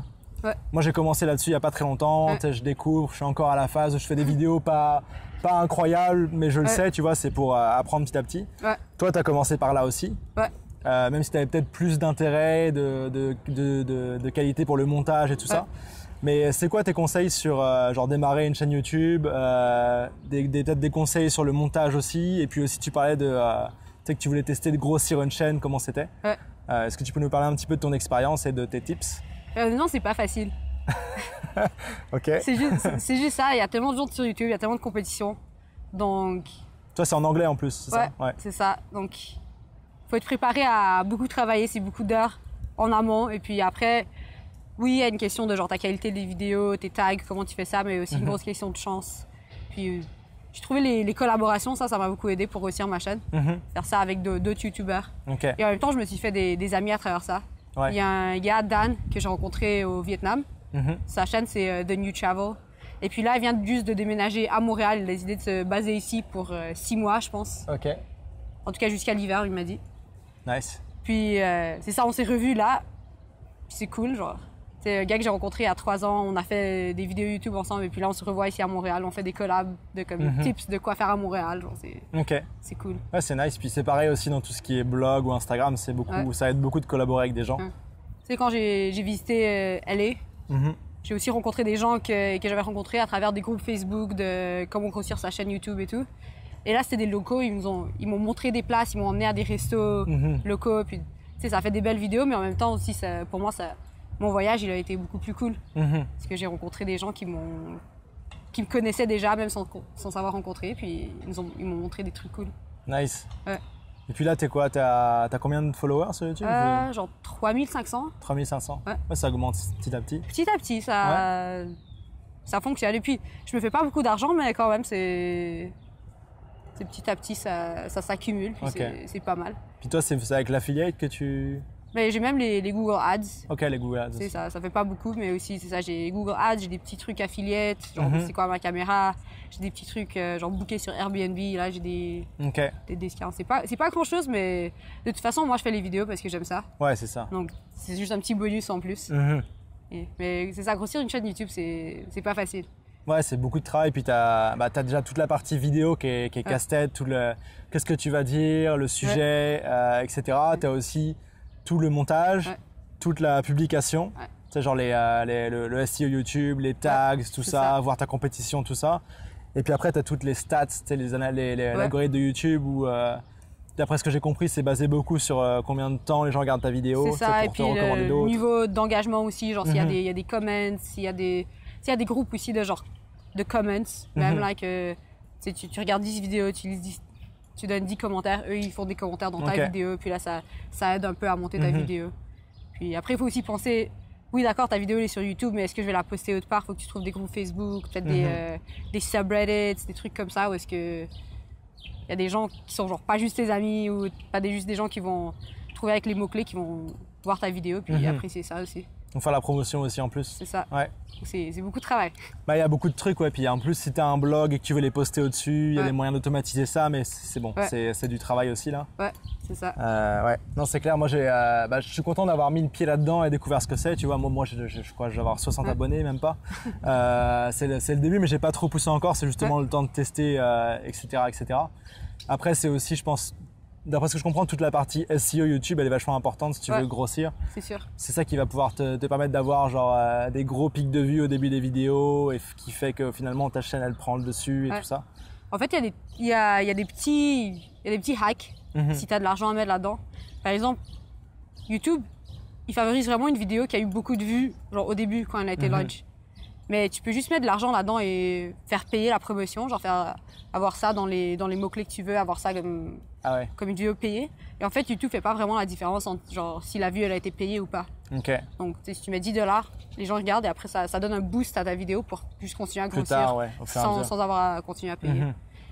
A: Moi, j'ai commencé là-dessus il n'y a pas très longtemps. Je découvre, je suis encore à la phase où je fais des vidéos pas incroyables, mais je le sais, tu vois, c'est pour apprendre petit à petit. Toi, tu as commencé par là aussi. Même si tu avais peut-être plus d'intérêt, de qualité pour le montage et tout ça. Mais c'est quoi tes conseils sur genre démarrer une chaîne YouTube, peut-être des conseils sur le montage aussi, et puis aussi tu parlais de tu sais que tu voulais tester de grossir une chaîne, comment c'était. Est-ce que tu peux nous parler un petit peu de ton expérience et de tes tips?
B: Non, c'est pas facile. C'est juste ça, il y a tellement de gens sur YouTube, il y a tellement de compétition. Donc...
A: Toi, c'est en anglais en plus, c'est ça?
B: C'est ça. Donc, il faut être préparé à beaucoup travailler, c'est beaucoup d'heures en amont. Et puis après, oui, il y a une question de genre ta qualité des vidéos, tes tags, comment tu fais ça, mais aussi une grosse question de chance. Puis j'ai trouvé les collaborations, ça m'a beaucoup aidé pour réussir ma chaîne. Faire ça avec d'autres YouTubeurs. Et en même temps, je me suis fait des amis à travers ça. Il y a un gars, Dan, que j'ai rencontré au Vietnam. Sa chaîne, c'est The New Travel. Et puis là, il vient juste de déménager à Montréal. Il a décidé de se baser ici pour 6 mois, je pense. En tout cas, jusqu'à l'hiver, il m'a dit.
A: Nice.
B: Puis c'est ça, on s'est revus là. Puis c'est cool, genre. C'est un gars que j'ai rencontré il y a 3 ans. On a fait des vidéos YouTube ensemble. Et puis là, on se revoit ici à Montréal. On fait des collabs de tips de quoi faire à Montréal. Genre, c'est cool.
A: Ouais, c'est nice. Puis c'est pareil aussi dans tout ce qui est blog ou Instagram. C'est beaucoup, ça aide beaucoup de collaborer avec des gens.
B: Tu sais, quand j'ai visité LA, j'ai aussi rencontré des gens que j'avais rencontrés à travers des groupes Facebook de comment grossir sa chaîne YouTube et tout. Et là, c'était des locaux. Ils m'ont montré des places. Ils m'ont emmené à des restos locaux. Puis, tu sais, ça a fait des belles vidéos. Mais en même temps aussi, pour moi, mon voyage, il a été beaucoup plus cool. Parce que j'ai rencontré des gens qui me connaissaient déjà, même sans savoir rencontrer. Puis ils m'ont montré des trucs cool.
A: Nice. Et puis là, t'es quoi? T'as combien de followers sur YouTube?
B: Genre 3500.
A: 3500? Ouais, ça augmente petit à petit.
B: Petit à petit, ça fonctionne. Et puis, je me fais pas beaucoup d'argent, mais quand même, c'est petit à petit, ça s'accumule. Puis c'est pas mal.
A: Puis toi, c'est avec l'affiliate que tu...
B: Mais j'ai même les Google Ads.
A: Les Google Ads.
B: C'est ça fait pas beaucoup, mais aussi, c'est ça, j'ai Google Ads, j'ai des petits trucs affiliates, genre c'est quoi ma caméra, j'ai des petits trucs genre bookés sur Airbnb, là j'ai des discounts. C'est pas grand chose, mais de toute façon, moi je fais les vidéos parce que j'aime ça.
A: Ouais, c'est ça.
B: Donc c'est juste un petit bonus en plus. Mais c'est ça, grossir une chaîne YouTube, c'est pas facile.
A: Ouais, c'est beaucoup de travail, puis t'as déjà toute la partie vidéo qui est casse-tête, qu'est-ce que tu vas dire, le sujet, etc. T'as aussi tout le montage, toute la publication, c'est genre le SEO YouTube, les tags, tout ça, voir ta compétition, tout ça. Et puis après, tu as toutes les stats, l'algorithme de YouTube où, d'après ce que j'ai compris, c'est basé beaucoup sur combien de temps les gens regardent ta vidéo.
B: C'est ça, et puis le niveau d'engagement aussi, genre s'il y a des comments, s'il y a des groupes aussi de genre de comments, même là que tu regardes 10 vidéos, tu donnes 10 commentaires, eux ils font des commentaires dans ta vidéo, puis là ça aide un peu à monter ta vidéo. Puis après il faut aussi penser, oui d'accord ta vidéo elle est sur YouTube, mais est-ce que je vais la poster autre part? Faut que tu trouves des groupes Facebook, peut-être des subreddits, des trucs comme ça, où est-ce que il y a des gens qui sont genre pas juste tes amis ou pas juste des gens qui vont trouver avec les mots-clés qui vont voir ta vidéo puis apprécier ça aussi.
A: Donc faire la promotion aussi en plus.
B: C'est ça.
A: Ouais.
B: C'est beaucoup de travail.
A: Bah, il y a beaucoup de trucs, ouais. Puis en plus, si tu as un blog et que tu veux les poster au-dessus, il y a des moyens d'automatiser ça, mais c'est bon, c'est du travail aussi là.
B: Ouais, c'est ça.
A: Ouais, non, c'est clair. Moi, je suis content d'avoir mis le pied là-dedans et découvert ce que c'est. Tu vois, moi, je crois que je vais avoir 60 abonnés, même pas. C'est le début, mais j'ai pas trop poussé encore. C'est justement le temps de tester, etc., etc. Après, c'est aussi, je pense, d'après ce que je comprends, toute la partie SEO YouTube, elle est vachement importante si tu veux grossir.
B: C'est sûr.
A: C'est ça qui va pouvoir te permettre d'avoir genre des gros pics de vues au début des vidéos et qui fait que finalement ta chaîne elle prend le dessus et tout ça.
B: En fait, il y a des petits hacks si tu as de l'argent à mettre là-dedans. Par exemple, YouTube, il favorise vraiment une vidéo qui a eu beaucoup de vues genre au début quand elle a été launch. Mais tu peux juste mettre de l'argent là-dedans et faire payer la promotion, genre avoir ça dans les mots-clés que tu veux, avoir ça comme une vidéo payée. Et en fait, YouTube fait pas vraiment la différence entre genre si la vue elle a été payée ou pas.
A: Okay.
B: Donc si tu mets 10 $, les gens regardent et après ça donne un boost à ta vidéo pour juste continuer à grossir sans avoir à continuer à payer.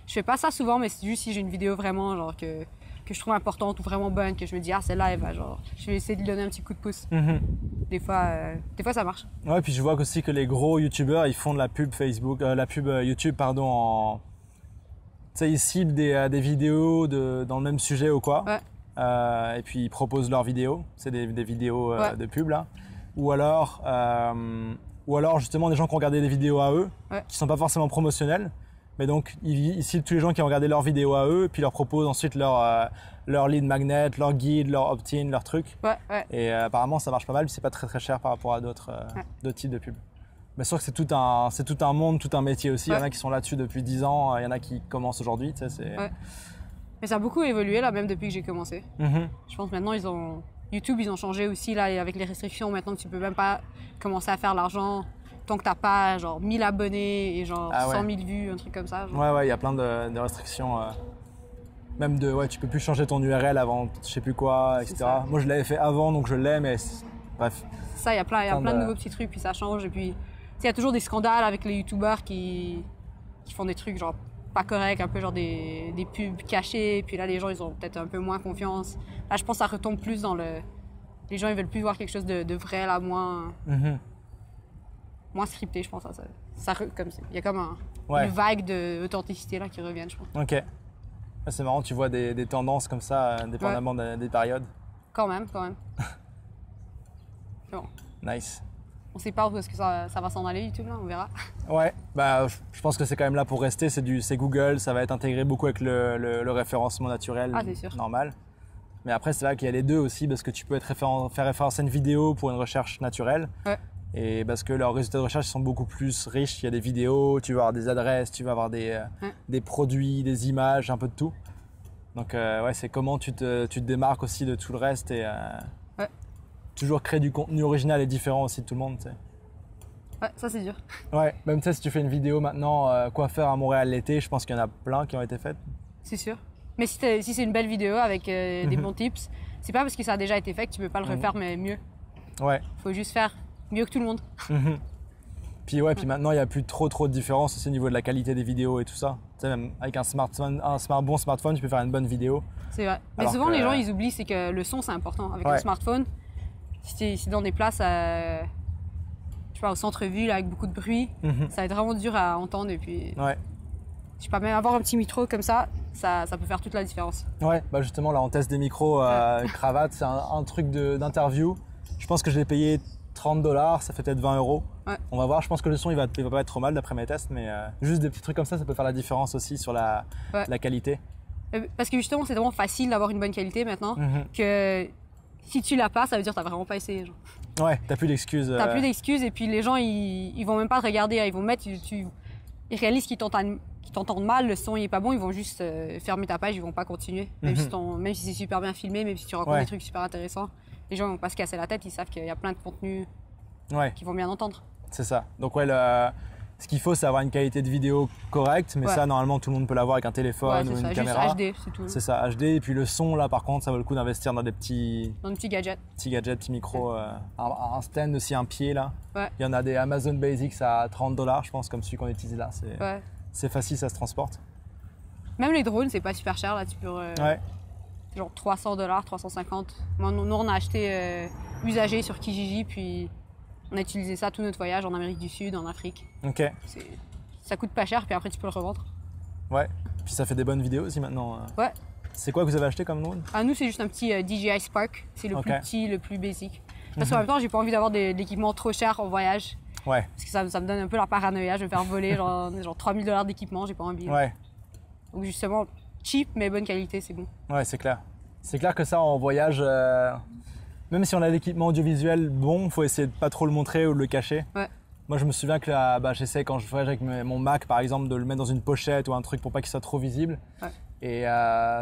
B: Je fais pas ça souvent, mais c'est juste si j'ai une vidéo vraiment genre que je trouve importante ou vraiment bonne, que je me dis celle-là elle va genre je vais essayer de lui donner un petit coup de pouce. Des fois ça marche.
A: Ouais, puis je vois aussi que les gros youtubeurs ils font de la pub Facebook, la pub YouTube pardon, tu sais, ils ciblent des vidéos dans le même sujet ou quoi. Et puis ils proposent leurs vidéos, c'est des vidéos de pub là. Ou alors justement des gens qui ont regardé des vidéos à eux, qui sont pas forcément promotionnelles. Mais donc, ils ciblent tous les gens qui ont regardé leurs vidéos à eux, puis ils leur proposent ensuite leur lead magnet, leur guide, leur opt-in, leur truc. Et apparemment, ça marche pas mal, puis c'est pas très très cher par rapport à d'autres types de pubs. Bien sûr que c'est tout un monde, tout un métier aussi. Il y en a qui sont là-dessus depuis 10 ans, il y en a qui commencent aujourd'hui. Tu sais,
B: Mais ça a beaucoup évolué là, même depuis que j'ai commencé. Je pense maintenant, YouTube, ils ont changé aussi là, avec les restrictions. Maintenant, tu peux même pas commencer à faire l'argent tant que t'as pas genre 1000 abonnés et genre 100 000 vues, un truc comme ça. Genre.
A: Ouais, il y a plein de restrictions. Même tu peux plus changer ton URL avant je sais plus quoi, etc. Moi je l'avais fait avant donc je l'ai, mais bref.
B: Ça, il y a plein de nouveaux petits trucs, puis ça change. Et puis, il y a toujours des scandales avec les youtubeurs qui font des trucs genre pas corrects, un peu genre des pubs cachées. Puis là, les gens, ils ont peut-être un peu moins confiance. Là, je pense que ça retombe plus dans les gens, ils veulent plus voir quelque chose de vrai, là, moins scripté, je pense. Il y a comme une vague d'authenticité là qui revient, je pense.
A: Ok. C'est marrant, tu vois des tendances comme ça, dépendamment des périodes.
B: Quand même. Bon.
A: Nice.
B: On sait pas où est-ce que ça va s'en aller, YouTube, là, on verra.
A: Ouais, je pense que c'est quand même là pour rester, c'est Google, ça va être intégré beaucoup avec le référencement naturel normal. Mais après, c'est là qu'il y a les deux aussi, parce que tu peux faire référence à une vidéo pour une recherche naturelle. Et parce que leurs résultats de recherche sont beaucoup plus riches, il y a des vidéos, tu vas avoir des adresses, tu vas avoir des produits, des images, un peu de tout. Donc c'est comment tu te démarques aussi de tout le reste et toujours créer du contenu original et différent aussi de tout le monde. Tu sais.
B: Ouais, ça c'est dur.
A: Ouais, même si tu fais une vidéo maintenant, quoi faire à Montréal l'été, je pense qu'il y en a plein qui ont été faites.
B: C'est sûr. Mais si c'est une belle vidéo avec des bons tips, c'est pas parce que ça a déjà été fait que tu peux pas le refaire mais mieux.
A: Ouais.
B: Faut juste faire mieux que tout le monde.
A: Puis maintenant il n'y a plus trop de différence aussi au niveau de la qualité des vidéos et tout ça. Tu sais, même avec un bon smartphone, tu peux faire une bonne vidéo.
B: C'est vrai. Mais souvent les gens ils oublient, c'est que le son c'est important. Avec un smartphone, si dans des places au centre-ville avec beaucoup de bruit, ça va être vraiment dur à entendre et puis je sais pas, même avoir un petit micro comme ça peut faire toute la différence. Ouais,
A: justement là on teste des micros cravate, c'est un truc d'interview. Je pense que je l'ai payé $30, ça fait peut-être 20 €. On va voir, je pense que le son il va pas être trop mal d'après mes tests, mais juste des petits trucs comme ça peut faire la différence aussi sur la qualité.
B: Parce que justement c'est vraiment facile d'avoir une bonne qualité maintenant, que si tu l'as pas, ça veut dire que t'as vraiment pas essayé. Genre.
A: Ouais, t'as plus d'excuses.
B: T'as plus d'excuses et puis les gens ils vont même pas te regarder, ils vont mettre, ils réalisent qu'ils t'entendent mal, le son il est pas bon, ils vont juste fermer ta page, ils vont pas continuer. Même si c'est super bien filmé, même si tu racontes des trucs super intéressants, les gens vont pas se casser la tête, ils savent qu'il y a plein de contenus qu'ils vont bien entendre. C'est
A: ça. Donc ce qu'il faut, c'est avoir une qualité de vidéo correcte, mais ça, normalement, tout le monde peut l'avoir avec un téléphone ou une caméra.
B: Juste HD, c'est tout.
A: C'est ça, HD. Et puis le son, là, par contre, ça vaut le coup d'investir dans des petits
B: gadgets.
A: Petits micros. Un stand aussi, un pied, là. Il y en a des Amazon Basics à $30, je pense, comme celui qu'on utilise là. C'est facile, ça se transporte.
B: Même les drones, c'est pas super cher, là. Tu peux... genre $300, $350. Nous, on a acheté usagé sur Kijiji, puis On a utilisé ça tout notre voyage en Amérique du Sud, en Afrique.
A: Ok.
B: Ça coûte pas cher, puis après tu peux le revendre.
A: Ouais. Puis ça fait des bonnes vidéos aussi maintenant.
B: Ouais.
A: C'est quoi que vous avez acheté comme drone?
B: Ah, nous, c'est juste un petit DJI Spark. C'est le plus petit, le plus basic. Parce qu'en
A: Mhm.
B: même temps, j'ai pas envie d'avoir de l'équipement trop cher en voyage.
A: Ouais.
B: Parce que ça me donne un peu la paranoïa. Je vais me faire voler genre 3000 $ d'équipement, j'ai pas envie.
A: Ouais.
B: Donc justement, cheap mais bonne qualité, c'est bon.
A: Ouais, c'est clair. C'est clair que ça, en voyage, même si on a l'équipement audiovisuel bon, faut essayer de pas trop le montrer ou de le cacher.
B: Ouais.
A: Moi, je me souviens que j'essaie quand je voyage avec mon Mac, par exemple, de le mettre dans une pochette ou un truc pour pas qu'il soit trop visible.
B: Ouais.
A: Et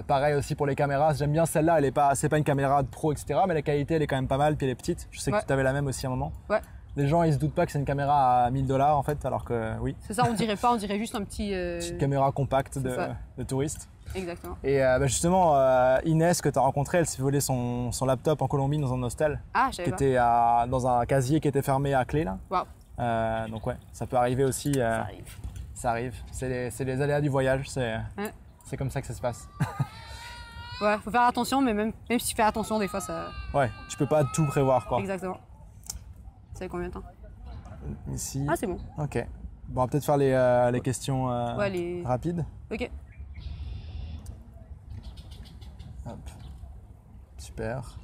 A: pareil aussi pour les caméras. J'aime bien celle-là. C'est pas une caméra de pro, etc. Mais la qualité, elle est quand même pas mal. Puis elle est petite. Je sais que tu avais la même aussi à un moment.
B: Ouais.
A: Les gens, ils se doutent pas que c'est une caméra à 1000 $ en fait, alors que oui.
B: C'est ça, on dirait pas, on dirait juste un petit.
A: Petite caméra compacte de touriste.
B: Exactement.
A: Et justement, Inès, que tu as rencontrée, elle s'est volé son laptop en Colombie dans un hostel.
B: Ah, je savais
A: qui était dans un casier qui était fermé à clé là.
B: Wow.
A: Donc ouais, ça peut arriver aussi.
B: Ça arrive.
A: Ça arrive. C'est les aléas du voyage. C'est comme ça que ça se passe.
B: Ouais, faut faire attention, mais même si tu fais attention, des fois ça.
A: Ouais, tu peux pas tout prévoir quoi.
B: Exactement. Ça fait combien de temps?
A: Ici.
B: Ah, c'est bon.
A: Ok. Bon, on va peut-être faire les questions rapides.
B: Ok.
A: Hop. Super.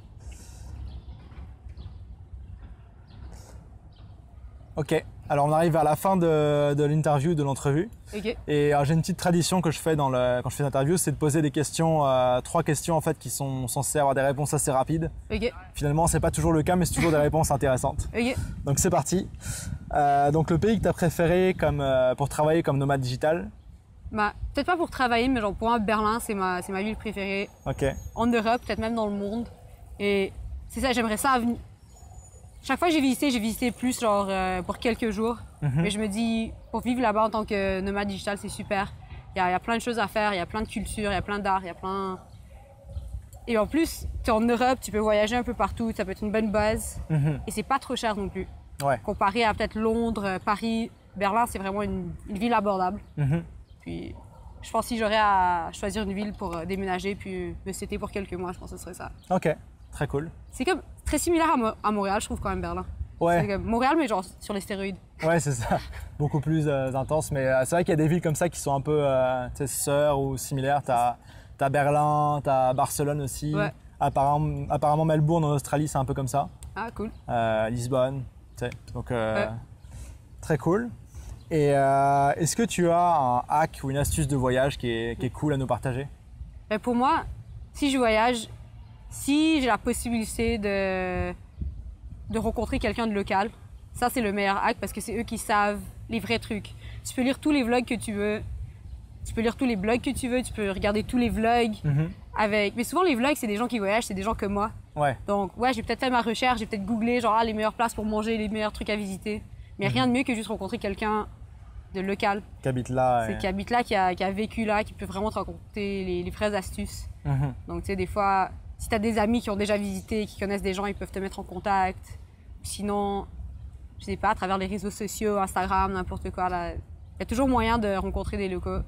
A: Ok. Alors on arrive à la fin de l'interview, de l'entrevue.
B: Ok.
A: Et j'ai une petite tradition que je fais quand je fais l'interview, c'est de poser des questions, 3 questions en fait qui sont censées avoir des réponses assez rapides.
B: Ok.
A: Finalement, c'est pas toujours le cas, mais c'est toujours des réponses intéressantes.
B: Ok.
A: Donc c'est parti. Donc le pays que tu as préféré pour travailler comme nomade digital?
B: Bah, peut-être pas pour travailler, mais genre pour moi, Berlin, c'est ma ville préférée.
A: Ok.
B: En Europe, peut-être même dans le monde. Et c'est ça, j'aimerais ça. Chaque fois que j'ai visité plus genre pour quelques jours. Mais je me dis, pour vivre là-bas en tant que nomade digital, c'est super. Il y a plein de choses à faire, il y a plein de cultures, il y a plein d'art, il y a plein... Et en plus, tu es en Europe, tu peux voyager un peu partout, ça peut être une bonne base. Et c'est pas trop cher non plus.
A: Ouais.
B: Comparé à peut-être Londres, Paris, Berlin, c'est vraiment une ville abordable. Puis je pense que si j'aurais à choisir une ville pour déménager puis me setter pour quelques mois, je pense que ce serait ça.
A: Ok, très cool.
B: C'est comme très similaire à Montréal, je trouve quand même Berlin.
A: Ouais.
B: C'est comme Montréal, mais genre sur les stéroïdes.
A: Ouais, c'est ça. Beaucoup plus intense. Mais c'est vrai qu'il y a des villes comme ça qui sont un peu sœurs ou similaires. T'as Berlin, t'as Barcelone aussi.
B: Ouais.
A: Apparemment Melbourne en Australie, c'est un peu comme ça.
B: Ah, cool.
A: Lisbonne, tu sais. Donc, très cool. Et est-ce que tu as un hack ou une astuce de voyage qui est cool à nous partager?
B: Mais pour moi, si je voyage, si j'ai la possibilité de rencontrer quelqu'un de local, ça c'est le meilleur hack parce que c'est eux qui savent les vrais trucs. Tu peux lire tous les vlogs que tu veux, tu peux lire tous les blogs que tu veux, tu peux regarder tous les vlogs avec... Mais souvent les vlogs, c'est des gens qui voyagent, c'est des gens comme moi.
A: Ouais.
B: Donc ouais, j'ai peut-être fait ma recherche, j'ai peut-être googlé genre les meilleures places pour manger, les meilleurs trucs à visiter. Mais rien de mieux que juste rencontrer quelqu'un de local.
A: Qui habite là.
B: Qui habite là, qui a vécu là, qui peut vraiment te raconter les vraies astuces. Donc tu sais, des fois, si tu as des amis qui ont déjà visité, qui connaissent des gens, ils peuvent te mettre en contact. Sinon, je sais pas, à travers les réseaux sociaux, Instagram, n'importe quoi, là, il y a toujours moyen de rencontrer des locaux.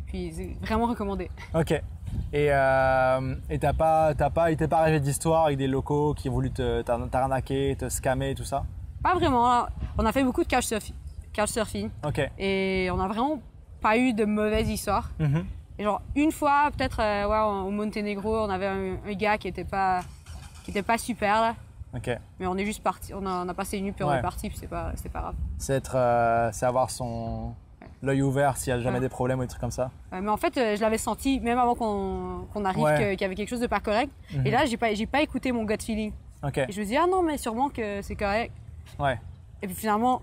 B: Puis c'est vraiment recommandé. Ok.
A: Et il t'est pas arrivé d'histoire avec des locaux qui ont voulu t'arnaquer, te scammer et tout ça?
B: Pas vraiment. On a fait beaucoup de couchsurfing.
A: Ok.
B: Et on a vraiment pas eu de mauvaises histoires. Et genre une fois, peut-être au Monténégro, on avait un gars qui était pas super là.
A: Ok.
B: Mais on est juste parti. On a passé une nuit puis on est parti puis c'est pas grave.
A: C'est avoir l'œil ouvert s'il y a jamais des problèmes ou des trucs comme ça.
B: Mais en fait, je l'avais senti même avant qu'on arrive qu'il y avait quelque chose de pas correct. Et là, j'ai pas écouté mon gut feeling.
A: Ok.
B: Et je me dis ah non mais sûrement que c'est correct.
A: Ouais.
B: Et puis finalement,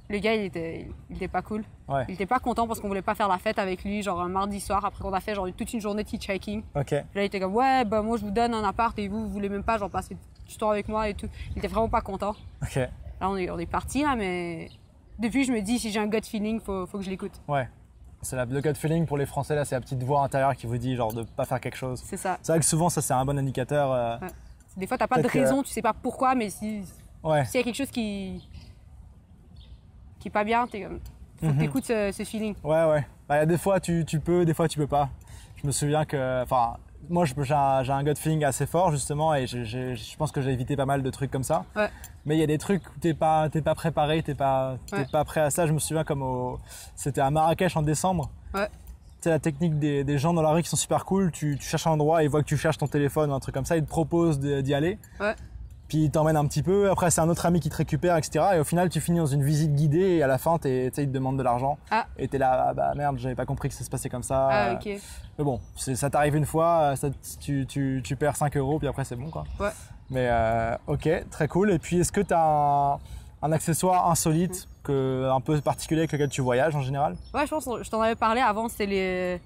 B: le gars il était pas cool.
A: Ouais.
B: Il était pas content parce qu'on voulait pas faire la fête avec lui, genre un mardi soir après qu'on a fait genre toute une journée de hitchhiking.
A: Ok.
B: Là il était comme ouais bah moi je vous donne un appart et vous voulez même pas genre passer du temps avec moi et tout. Il était vraiment pas content.
A: Ok.
B: Là on est parti là mais depuis je me dis si j'ai un gut feeling faut que je l'écoute.
A: Ouais. C'est le gut feeling pour les Français là, c'est la petite voix intérieure qui vous dit genre de pas faire quelque chose.
B: C'est ça.
A: C'est vrai que souvent ça c'est un bon indicateur.
B: Ouais. Des fois t'as pas de raison, tu sais pas pourquoi mais s'il y a quelque chose qui est pas bien, faut que t'écoutes ce feeling.
A: Ouais. Bah, des fois tu peux, des fois tu peux pas. Je me souviens que, moi, j'ai un gut feeling assez fort justement, et je pense que j'ai évité pas mal de trucs comme ça.
B: Ouais.
A: Mais il y a des trucs où t'es pas préparé, t'es pas prêt à ça. Je me souviens c'était à Marrakech en décembre.
B: Ouais.
A: C'est la technique des gens dans la rue qui sont super cool. Tu cherches un endroit, ils voient que tu cherches ton téléphone ou un truc comme ça, ils te proposent d'y aller.
B: Ouais.
A: Puis ils t'emmènent un petit peu. Après, c'est un autre ami qui te récupère, etc. Et au final, tu finis dans une visite guidée et à la fin, ils te demandent de l'argent.
B: Ah.
A: Et t'es là, ah bah merde, j'avais pas compris que ça se passait comme ça.
B: Ah, ok.
A: Mais bon, ça t'arrive une fois, tu perds 5 €, puis après c'est bon quoi.
B: Ouais.
A: Mais ok, très cool. Et puis est-ce que tu as un accessoire insolite, un peu particulier avec lequel tu voyages en général?
B: Ouais, je pense que je t'en avais parlé avant, c'était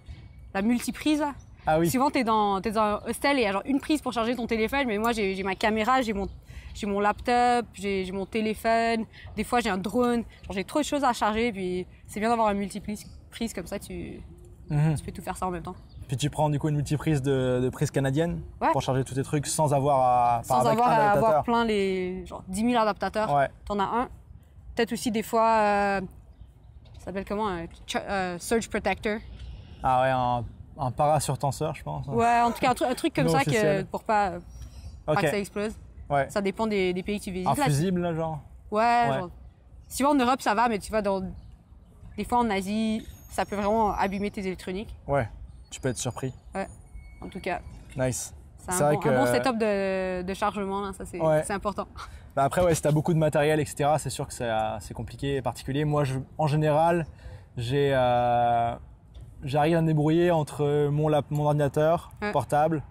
B: la multiprise.
A: Ah oui.
B: Souvent, t'es dans un hostel et il y a genre une prise pour charger ton téléphone, mais moi j'ai ma caméra, j'ai mon laptop, j'ai mon téléphone, des fois j'ai un drone, genre j'ai trop de choses à charger, puis c'est bien d'avoir une multiprise comme ça, tu peux tout faire ça en même temps.
A: Puis tu prends du coup une multiprise de prise canadienne pour charger tous tes trucs sans avoir à
B: avoir plein genre 10 000 adaptateurs.
A: Ouais.
B: T'en as un. Peut-être aussi des fois, ça s'appelle comment, surge protector.
A: Ah ouais, un parasurtenseur, je pense.
B: Ouais, en tout cas un truc comme ça pour pas que ça explose.
A: Ouais.
B: Ça dépend des pays que tu visites.
A: Un fusible là, genre.
B: Ouais. Genre, si tu vas en Europe, ça va, mais tu vas des fois en Asie, ça peut vraiment abîmer tes électroniques.
A: Ouais. Tu peux être surpris.
B: Ouais, en tout cas.
A: Nice.
B: C'est un bon setup de chargement, là, ça c'est important.
A: Bah après, ouais, si t'as beaucoup de matériel, etc., c'est sûr que c'est compliqué et particulier. Moi, en général, j'arrive à me débrouiller entre mon ordinateur portable,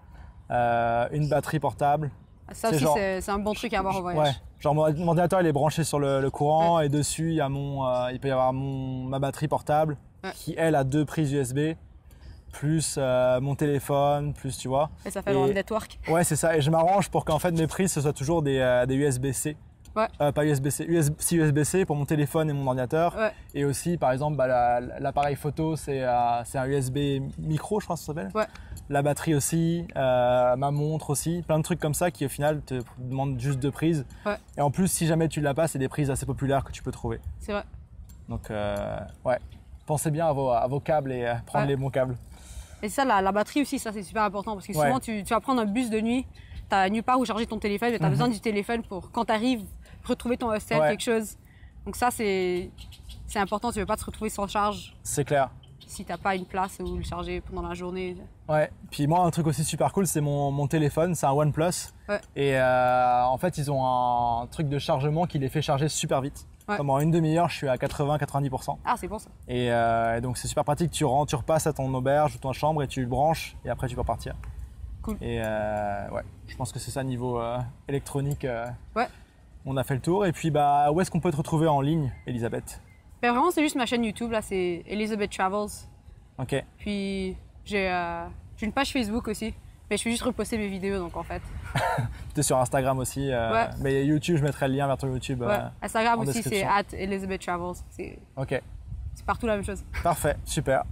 A: une batterie portable.
B: Ça aussi, c'est un bon truc à avoir au voyage.
A: Ouais. Genre mon ordinateur, il est branché sur le courant et dessus, il peut y avoir ma batterie portable qui, elle, a 2 prises USB. Plus mon téléphone, plus tu vois.
B: Et ça fait le network.
A: Ouais, c'est ça. Et je m'arrange pour qu'en fait mes prises ce soit toujours des USB-C.
B: Ouais.
A: Pas USB-C, USB-C pour mon téléphone et mon ordinateur.
B: Ouais.
A: Et aussi, par exemple, l'appareil photo, c'est un USB micro, je crois que ça s'appelle.
B: Ouais.
A: La batterie aussi, ma montre aussi, plein de trucs comme ça qui au final te demandent juste 2 prises.
B: Ouais.
A: Et en plus, si jamais tu l'as pas, c'est des prises assez populaires que tu peux trouver.
B: C'est vrai.
A: Donc, ouais, pensez bien à vos câbles et prendre les bons câbles.
B: Et ça, la batterie aussi, ça c'est super important parce que souvent tu vas prendre un bus de nuit, t'as nulle part où charger ton téléphone, mais t'as besoin du téléphone pour quand t'arrives retrouver ton hostel, quelque chose. Donc ça c'est important, tu veux pas te retrouver sans charge.
A: C'est clair.
B: Si t'as pas une place où le charger pendant la journée.
A: Ouais, puis moi un truc aussi super cool, c'est mon téléphone, c'est un OnePlus.
B: Ouais.
A: Et en fait ils ont un truc de chargement qui les fait charger super vite. Ouais. Comme en une demi-heure, je suis à 80-90%.
B: Ah, c'est bon ça.
A: Et donc c'est super pratique, tu repasses à ton auberge ou ton chambre et tu le branches et après tu peux repartir.
B: Cool.
A: Et ouais, je pense que c'est ça niveau électronique.
B: Ouais.
A: On a fait le tour. Et puis bah, où est-ce qu'on peut te retrouver en ligne, Elisabeth?
B: Ben, vraiment, c'est juste ma chaîne YouTube, là, c'est Elizabeth Travels.
A: Ok.
B: Puis j'ai une page Facebook aussi. Mais je fais juste reposter mes vidéos, donc en fait.
A: Tu es sur Instagram aussi. Mais YouTube, je mettrai le lien vers ton YouTube.
B: Ouais. Instagram aussi, c'est @ElizabethTravels. Ok. C'est partout la même chose.
A: Parfait, super.